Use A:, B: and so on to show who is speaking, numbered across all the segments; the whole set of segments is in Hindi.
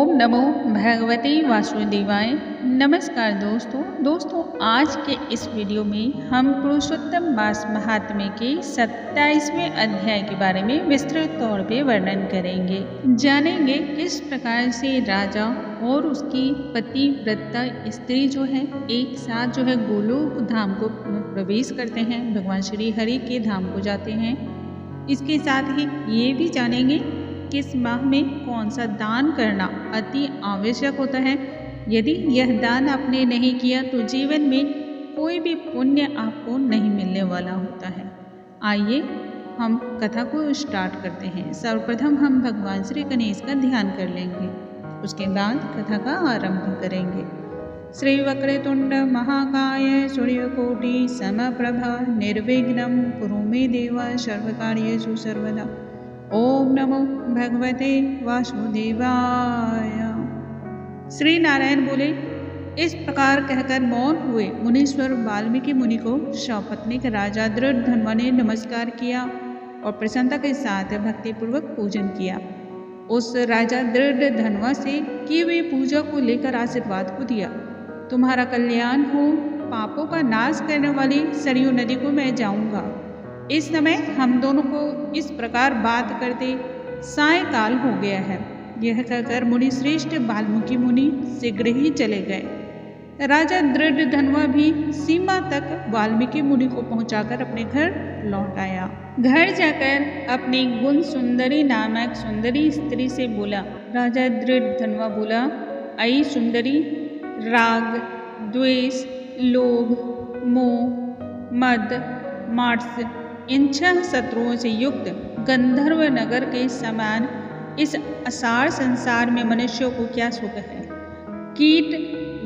A: ओम नमो भगवते वासुदेवाय। नमस्कार दोस्तों आज के इस वीडियो में हम पुरुषोत्तम मास महात्म्य के 27वें अध्याय के बारे में विस्तृत तौर पे वर्णन करेंगे। जानेंगे किस प्रकार से राजा और उसकी पतिव्रता स्त्री जो है एक साथ जो है गोलोक धाम को प्रवेश करते हैं, भगवान श्री हरि के धाम को जाते हैं। इसके साथ ही ये भी जानेंगे किस माह में कौन सा दान करना अति आवश्यक होता है। यदि यह दान आपने नहीं किया तो जीवन में कोई भी पुण्य आपको नहीं मिलने वाला होता है। आइए हम कथा को स्टार्ट करते हैं। सर्वप्रथम हम भगवान श्री गणेश का ध्यान कर लेंगे, उसके बाद कथा का आरंभ करेंगे। श्री वक्रतुंड महाकाय सूर्यकोटि समप्रभ निर्विघ्नं कुरु मे देव सर्वकार्येषु सर्वदा। ओम नमो भगवते वासुदेवाय। श्री नारायण बोले, इस प्रकार कहकर मौन हुए मुनीश्वर वाल्मीकि मुनि को सपत्नीक राजा दृढ़धन्वा ने नमस्कार किया और प्रसन्नता के साथ भक्तिपूर्वक पूजन किया। उस राजा दृढ़धन्वा से की हुई पूजा को लेकर आशीर्वाद को दिया, तुम्हारा कल्याण हो, पापों का नाश करने वाली सरयू नदी को मैं जाऊंगा। इस समय हम दोनों को इस प्रकार बात करते सायंकाल हो गया है। यह कहकर मुनि श्रेष्ठ वाल्मीकि मुनि शीघ्र ही चले गए। राजा दृढ़धन्वा भी सीमा तक वाल्मीकि मुनि को पहुंचाकर अपने घर लौट आया। घर जाकर अपनी गुण सुंदरी नामक सुंदरी स्त्री से बोला। राजा दृढ़धन्वा बोला, आई सुंदरी, राग, द्वेष, लोभ, मोह, मद, मात्सर्य इन 6 शत्रुओं से युक्त गंधर्व नगर के समान इस असार संसार में मनुष्यों को क्या सुख है। कीट,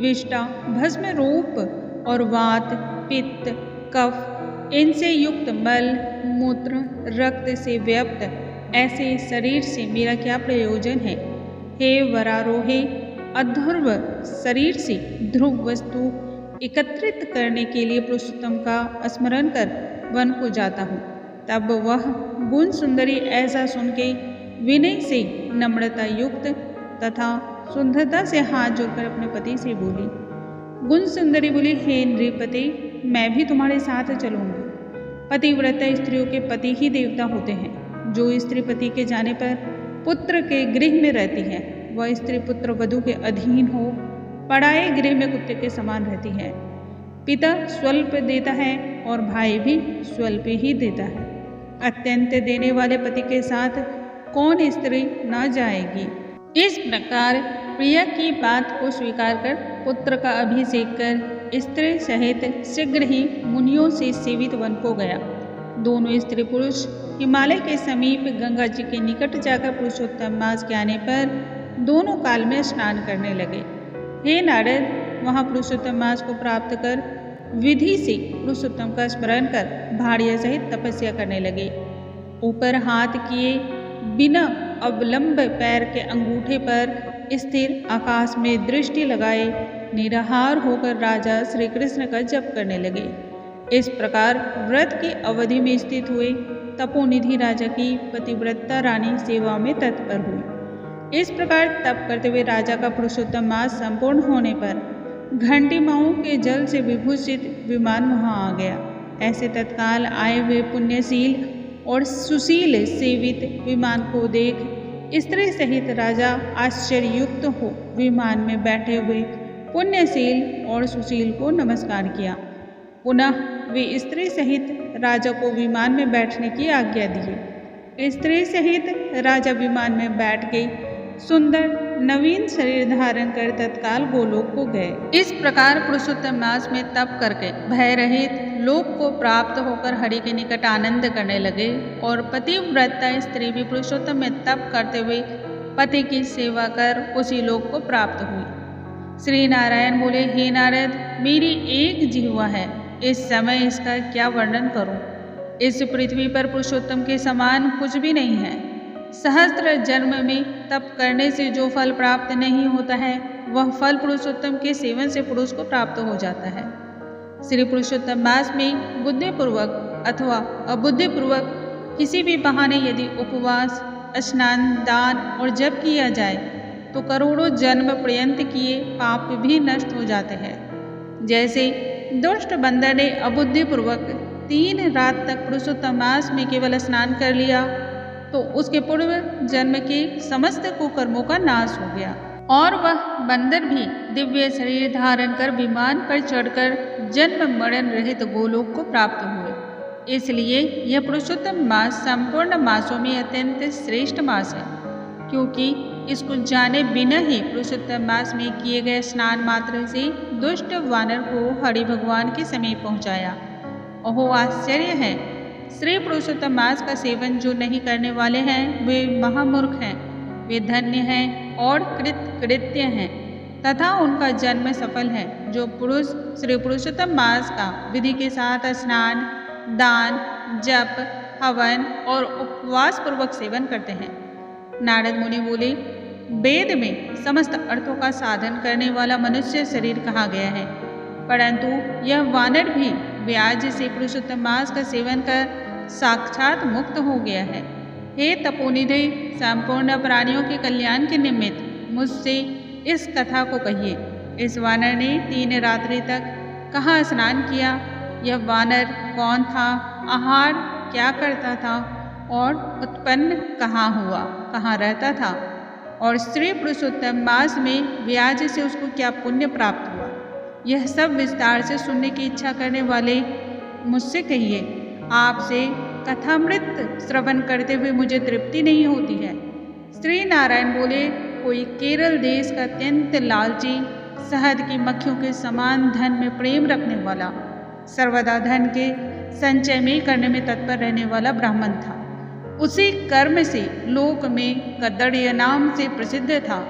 A: विष्टा, भस्म रूप और वात, पित्त, कफ इनसे युक्त मल, मूत्र, रक्त से व्याप्त ऐसे शरीर से मेरा क्या प्रयोजन है। हे वरारोहे, अध्रुव शरीर से ध्रुव वस्तु एकत्रित करने के लिए पुरुषोत्तम का स्मरण कर वन को जाता हूँ। तब वह गुण सुंदरी ऐसा सुन के विनय से नम्रता युक्त तथा सुंदरता से हाथ जोड़कर अपने पति से बोली। गुण सुंदरी बोली, हे नृपति, मैं भी तुम्हारे साथ चलूंगी। पतिव्रता स्त्रियों के पति ही देवता होते हैं। जो स्त्री पति के जाने पर पुत्र के गृह में रहती है, वह स्त्री पुत्र वधू के अधीन हो पराये गृह में कुत्ते के समान रहती है। पिता स्वल्प देता है और भाई भी स्वल्प ही देता है। अत्यंत देने वाले पति के साथ कौन स्त्री न जाएगी। इस प्रकार प्रिया की बात को स्वीकार कर पुत्र का अभिषेक कर स्त्री सहित शीघ्र ही मुनियों से सेवित वन को गया। दोनों स्त्री पुरुष हिमालय के समीप गंगा जी के निकट जाकर पुरुषोत्तम मास के आने पर दोनों काल में स्नान करने लगे। हे नारद, वहाँ पुरुषोत्तम मास को प्राप्त कर विधि से पुरुषोत्तम का स्मरण कर भाड़िया सहित तपस्या करने लगे। ऊपर हाथ किए बिना अवलंब पैर के अंगूठे पर स्थिर आकाश में दृष्टि लगाए निराहार होकर राजा श्री कृष्ण का जप करने लगे। इस प्रकार व्रत की अवधि में स्थित हुए तपोनिधि राजा की पतिव्रता रानी सेवा में तत्पर हुई। इस प्रकार तप करते हुए राजा का पुरुषोत्तम मास संपूर्ण होने पर घंटिमाओं के जल से विभूषित विमान वहां आ गया। ऐसे तत्काल आए हुए पुण्यशील और सुशील सेवित विमान को देख स्त्री सहित राजा आश्चर्ययुक्त हो विमान में बैठे हुए पुण्यशील और सुशील को नमस्कार किया। पुनः वे स्त्री सहित राजा को विमान में बैठने की आज्ञा दी। स्त्री सहित राजा विमान में बैठ गई। सुंदर नवीन शरीर धारण कर तत्काल गोलोक को गए। इस प्रकार पुरुषोत्तम मास में तप करके भय रहित लोक को प्राप्त होकर हरि के निकट आनंद करने लगे। और पतिव्रता स्त्री भी पुरुषोत्तम में तप करते हुए पति की सेवा कर उसी लोक को प्राप्त हुई। श्री नारायण बोले, हे नारद, मेरी एक जिह्वा है, इस समय इसका क्या वर्णन करूं। इस पृथ्वी पर पुरुषोत्तम के समान कुछ भी नहीं है। सहस्त्र जन्म में तप करने से जो फल प्राप्त नहीं होता है, वह फल पुरुषोत्तम के सेवन से पुरुष को प्राप्त हो जाता है। श्री पुरुषोत्तम मास में बुद्धिपूर्वक अथवा अबुद्धिपूर्वक किसी भी बहाने यदि उपवास, स्नान, दान और जप किया जाए तो करोड़ों जन्म पर्यंत किए पाप भी नष्ट हो जाते हैं। जैसे दुष्ट बंदर ने अबुद्धिपूर्वक 3 रात तक पुरुषोत्तम मास में केवल स्नान कर लिया तो उसके पूर्व जन्म के समस्त कुकर्मों का नाश हो गया और वह बंदर भी दिव्य शरीर धारण कर विमान पर चढ़कर जन्म मरण रहित गोलोक को प्राप्त हुए। इसलिए यह पुरुषोत्तम मास संपूर्ण मासों में अत्यंत श्रेष्ठ मास है, क्योंकि इसको जाने बिना ही पुरुषोत्तम मास में किए गए स्नान मात्र से दुष्ट वानर को हरि भगवान के समीप पहुंचाया। ओहो आश्चर्य है! श्री पुरुषोत्तम मास का सेवन जो नहीं करने वाले हैं वे महामूर्ख हैं, वे धन्य हैं और कृतकृत्य हैं तथा उनका जन्म सफल है, जो पुरुष श्री पुरुषोत्तम मास का विधि के साथ स्नान, दान, जप, हवन और उपवास पूर्वक सेवन करते हैं। नारद मुनि बोले, वेद में समस्त अर्थों का साधन करने वाला मनुष्य शरीर कहा गया है, परंतु यह वानर भी व्याज से पुरुषोत्तम मास का सेवन कर साक्षात मुक्त हो गया है। हे तपोनिधि, संपूर्ण प्राणियों के कल्याण के निमित्त मुझसे इस कथा को कहिए। इस वानर ने 3 रात्रि तक कहाँ स्नान किया? यह वानर कौन था? आहार क्या करता था? और उत्पन्न कहाँ हुआ? कहाँ रहता था? और श्री पुरुषोत्तम मास में व्याज से उसको क्या पुण्य प्राप्त हुआ? यह सब विस्तार से सुनने की इच्छा करने वाले मुझसे कहिए। आपसे कथामृत श्रवण करते हुए मुझे तृप्ति नहीं होती है। श्री नारायण बोले, कोई केरल देश का अत्यंत लालची, शहद की मक्खियों के समान धन में प्रेम रखने वाला, सर्वदा धन के संचय में करने में तत्पर रहने वाला ब्राह्मण था। उसी कर्म से लोक में कदर्य नाम से प्रसिद्ध था।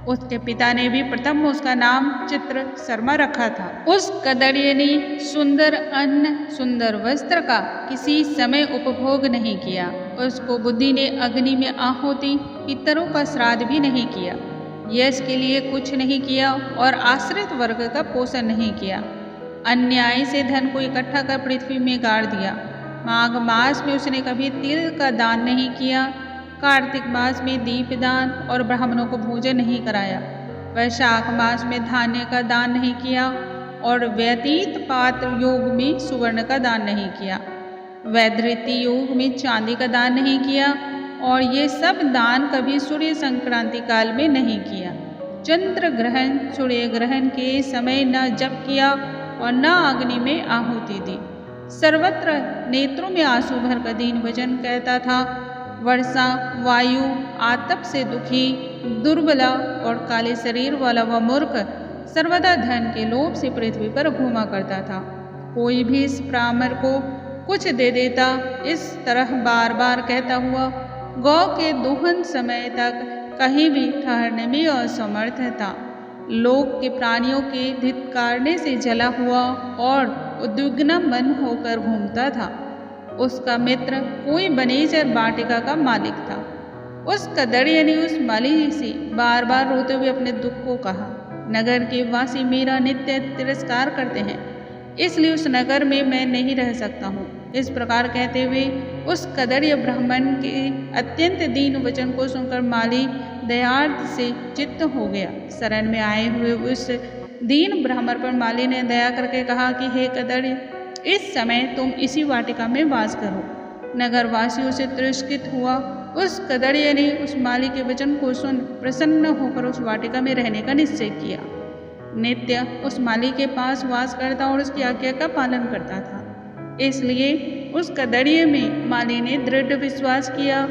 A: उसके पिता ने भी प्रथम उसका नाम चित्र शर्मा रखा था। उस कदर्य ने सुंदर अन्न, सुंदर वस्त्र का किसी समय उपभोग नहीं किया। उसको बुद्धि ने अग्नि में आहुति, पितरों का श्राद्ध भी नहीं किया, यश के लिए कुछ नहीं किया और आश्रित वर्ग का पोषण नहीं किया। अन्याय से धन को इकट्ठा कर पृथ्वी में गाड़ दिया। माघ मास में उसने कभी तिल का दान नहीं किया, कार्तिक मास में दीपदान और ब्राह्मणों को भोजन नहीं कराया, वैशाख मास में धान्य का दान नहीं किया और व्यतीत पात्र योग में सुवर्ण का दान नहीं किया, वैधृति योग में चांदी का दान नहीं किया और ये सब दान कभी सूर्य संक्रांति काल में नहीं किया। चंद्र ग्रहण, सूर्य ग्रहण के समय न जप किया और न अग्नि में आहुति दी। सर्वत्र नेत्रों में आंसू भरकर दीन वचन कहता था। वर्षा, वायु, आतप से दुखी, दुर्बला और काले शरीर वाला वह मूर्ख सर्वदा धन के लोभ से पृथ्वी पर घूमा करता था। कोई भी इस ब्राह्मण को कुछ दे देता, इस तरह बार बार कहता हुआ गौ के दोहन समय तक कहीं भी ठहरने में असमर्थ था। लोक के प्राणियों के धिक्कारने से जला हुआ और उद्विग्न मन होकर घूमता था। उसका मित्र कोई बनेजर वाटिका का मालिक था। उस कदर्य ने उस माली से बार बार रोते हुए अपने दुख को कहा, नगर के वासी मेरा नित्य तिरस्कार करते हैं, इसलिए उस नगर में मैं नहीं रह सकता हूँ। इस प्रकार कहते हुए उस कदर्य ब्राह्मण के अत्यंत दीन वचन को सुनकर माली दयार्थ से चित्त हो गया। शरण में आए हुए उस दीन ब्राह्मण पर माली ने दया करके कहा कि हे कदर्य, इस समय तुम इसी वाटिका में वास करो। नगर वासियों से तिरस्कृत हुआ उस कदर्य ने उस माली के वचन को सुन प्रसन्न होकर उस वाटिका में रहने का निश्चय किया। नित्य उस माली के पास वास करता और उसकी आज्ञा का पालन करता था। इसलिए उस कदर्य में माली ने दृढ़ विश्वास किया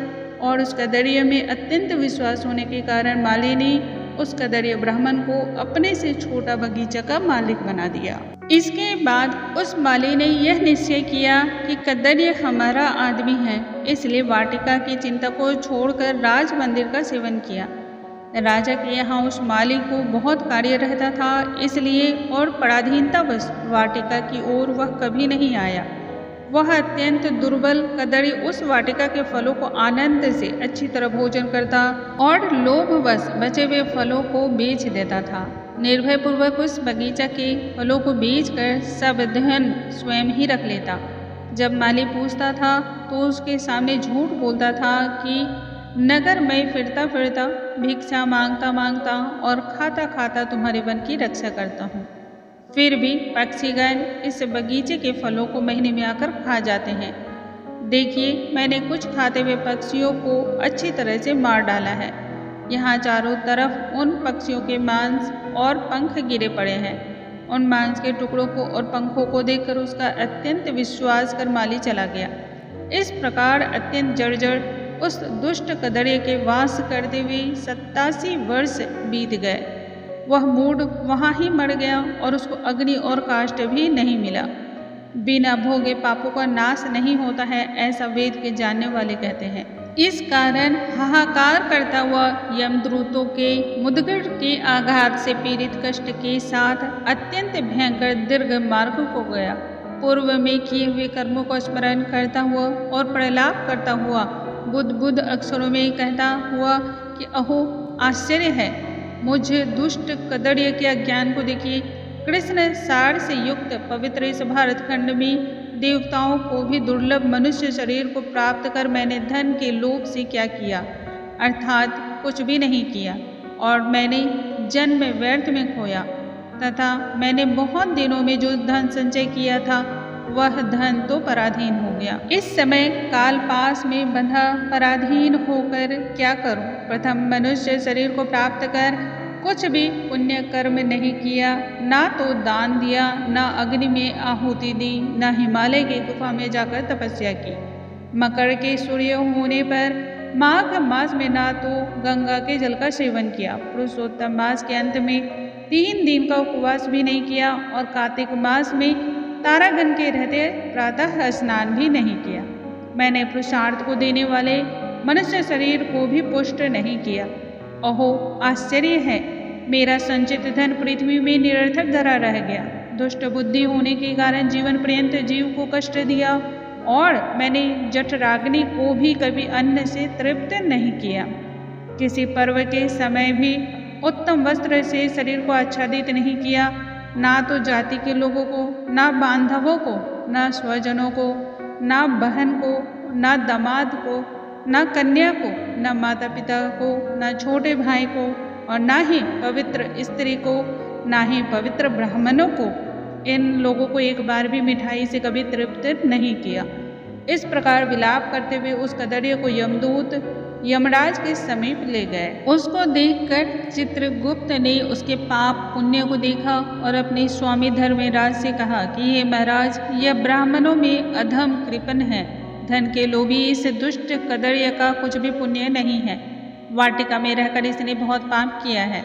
A: और उस कदर्य में अत्यंत विश्वास होने के कारण माली ने उस कदर्य ब्राह्मण को अपने से छोटा बगीचा का मालिक बना दिया। इसके बाद उस माली ने यह निश्चय किया कि कदर्य हमारा आदमी है, इसलिए वाटिका की चिंता को छोड़कर राज मंदिर का सेवन किया। राजा के यहाँ उस माली को बहुत कार्य रहता था, इसलिए और पराधीनतावश वाटिका की ओर वह कभी नहीं आया। वह अत्यंत दुर्बल कदर्य उस वाटिका के फलों को आनंद से अच्छी तरह भोजन करता और लोभवश बचे हुए फलों को बेच देता था। निर्भय पूर्वक उस बगीचा के फलों को बेचकर सब धन स्वयं ही रख लेता। जब माली पूछता था तो उसके सामने झूठ बोलता था कि नगर में फिरता फिरता, भिक्षा मांगता मांगता और खाता खाता तुम्हारे वन की रक्षा करता हूँ। फिर भी पक्षीगण इस बगीचे के फलों को महीने में आकर खा जाते हैं। देखिए, मैंने कुछ खाते हुए पक्षियों को अच्छी तरह से मार डाला है। यहाँ चारों तरफ उन पक्षियों के मांस और पंख गिरे पड़े हैं। उन मांस के टुकड़ों को और पंखों को देखकर उसका अत्यंत विश्वास कर माली चला गया। इस प्रकार अत्यंत जर्जर उस दुष्ट कदड़िए के वास करते हुए 87 वर्ष बीत गए। वह मूढ़ वहाँ ही मर गया और उसको अग्नि और काष्ठ भी नहीं मिला। बिना भोगे पापों का नाश नहीं होता है, ऐसा वेद के जानने वाले कहते हैं। इस कारण हाहाकार करता हुआ यमदूतों के मुदगड़ के आघात से पीड़ित कष्ट के साथ अत्यंत भयंकर दीर्घ मार्ग को गया। पूर्व में किए हुए कर्मों को स्मरण करता हुआ और प्रलाप करता हुआ बुद्ध अक्षरों में कहता हुआ कि अहो आश्चर्य है, मुझे दुष्ट कदड़िए के अज्ञान को देखिए। कृष्ण सार से युक्त पवित्र इस भारतखंड में देवताओं को भी दुर्लभ मनुष्य शरीर को प्राप्त कर मैंने धन के लोभ से क्या किया, अर्थात कुछ भी नहीं किया। और मैंने जन्म व्यर्थ में खोया तथा मैंने बहुत दिनों में जो धन संचय किया था वह धन तो पराधीन हो गया। इस समय काल पास में बंधा पराधीन होकर क्या करूं? प्रथम मनुष्य शरीर को प्राप्त कर कुछ भी पुण्य कर्म नहीं किया, ना तो दान दिया, ना अग्नि में आहुति दी, ना हिमालय की गुफा में जाकर तपस्या की। मकर के सूर्य होने पर माघ मास में ना तो गंगा के जल का सेवन किया, पुरुषोत्तम मास के अंत में 3 दिन का उपवास भी नहीं किया और कार्तिक मास में तारागण के रहते प्रातः स्नान भी नहीं किया। मैंने पुरुषार्थ को देने वाले मनुष्य शरीर को भी पुष्ट नहीं किया। अहो आश्चर्य है, मेरा संचित धन पृथ्वी में निरर्थक धरा रह गया। दुष्ट बुद्धि होने के कारण जीवन पर्यंत जीव को कष्ट दिया और मैंने जठराग्नि को भी कभी अन्न से तृप्त नहीं किया। किसी पर्व के समय भी उत्तम वस्त्र से शरीर को आच्छादित नहीं किया, ना तो जाति के लोगों को, ना बांधवों को, ना स्वजनों को, ना बहन को, ना दामाद को, ना कन्या को, ना माता पिता को, ना छोटे भाई को, और ना ही पवित्र स्त्री को, ना ही पवित्र ब्राह्मणों को। इन लोगों को एक बार भी मिठाई से कभी तृप्त नहीं किया। इस प्रकार विलाप करते हुए उस कदड़िए को यमदूत यमराज के समीप ले गए। उसको देखकर चित्रगुप्त ने उसके पाप पुण्य को देखा और अपने स्वामी धर्मराज से कहा कि हे महाराज, यह ब्राह्मणों में अधम कृपण है। धन के लोभी इस दुष्ट कदड़िए का कुछ भी पुण्य नहीं है। वाटिका में रहकर इसने बहुत पाप किया है।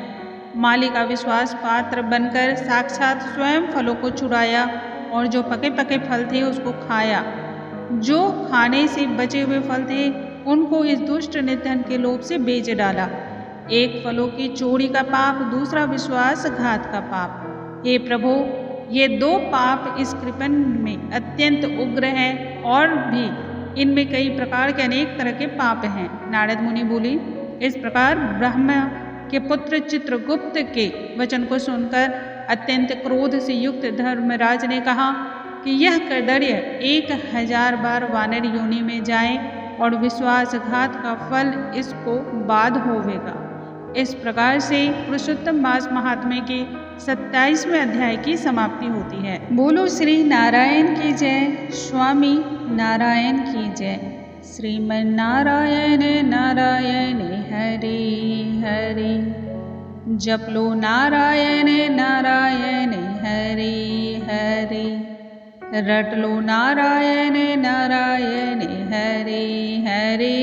A: माली का विश्वास पात्र बनकर साक्षात स्वयं फलों को चुराया और जो पके पके फल थे उसको खाया। जो खाने से बचे हुए फल थे उनको इस दुष्ट ने धन के लोभ से बेच डाला। एक फलों की चोरी का पाप, दूसरा विश्वासघात का पाप। हे प्रभु, ये 2 पाप इस कृपण में अत्यंत उग्र हैं और भी इनमें कई प्रकार के अनेक तरह के पाप हैं। नारद मुनि बोले। इस प्रकार ब्रह्मा के पुत्र चित्रगुप्त के वचन को सुनकर अत्यंत क्रोध से युक्त धर्मराज ने कहा कि यह कदड़िए 1000 बार वानर योनि में जाए और विश्वासघात का फल इसको बाद होवेगा। इस प्रकार से पुरुषोत्तम मास महात्म्य के 27वें अध्याय की समाप्ति होती है। बोलो श्री नारायण की जय, स्वामी नारायण की जय। श्रीमन्नारायण नारायण हरे हरे, जप लो नारायण नारायण हरे हरे, रट लो नारायण नारायण हरे हरे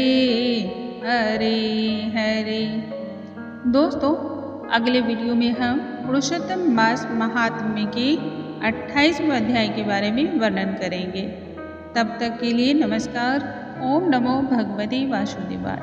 A: हरे हरे। दोस्तों, अगले वीडियो में हम पुरुषोत्तम मास महात्म्य के 28वें अध्याय के बारे में वर्णन करेंगे। तब तक के लिए नमस्कार। ओम नमो भगवते वासुदेवाय।